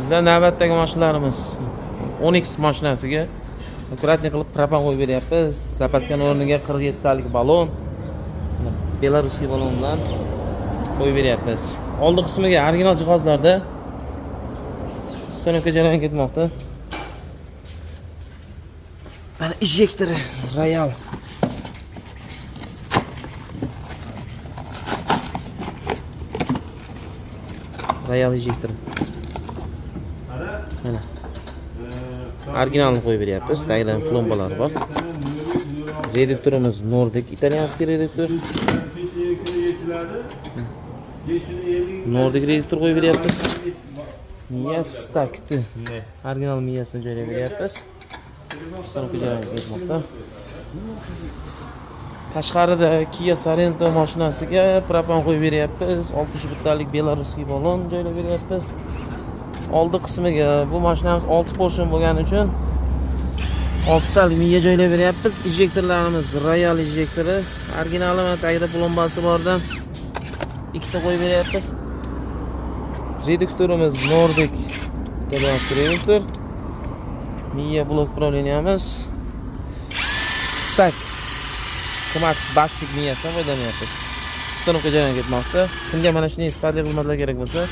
Bizda navbatdagi mashinalarimiz 10X mashinasiga akkuratni qilib propan qo'yib beryapmiz. Zapaskani o'rniga 47 talik balon, belarusskiy balon bilan qo'yib beryapmiz. Oldi qismiga original jihozlarda uстановка jarayon ketmoqda. Mana injektori Royal. Royal injektor. Mana. Originalni qo'yib beryapmiz. Tagida plombalar bor. Reduktorimiz Nordic, italyanskiy reduktor. Nordic reduktor qo'yib beryapmiz. Miyasi takti. Original miyasini joylab beryapmiz. Uстановка jarayon ketmoqda. Tashqarida Kia Sorento mashinasiga propan qo'yib beryapmiz. 61 talik belarusskiy balon joylab beryapmiz. Oldi qismiga bu mashinamiz 6 portion bo'lgani uchun 6 talik miya joylab beryapmiz. Injektorlarimiz Royal injektori, originali va tagida plombasi bordan ikkita qo'yib beryapmiz. Reduktorimiz Nordic, italyanskiy reduktor. Miya blok upravleniyamiz Stack Komax Basic miyasidan foydalanyapmiz. Uстановка jarayon ketmoqda. Kimga mana shunday sifatli xizmatlar kerak bo'lsa,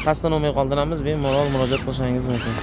qasddan olmay qoldiramiz, bemalol murojaat qilishingiz mumkin.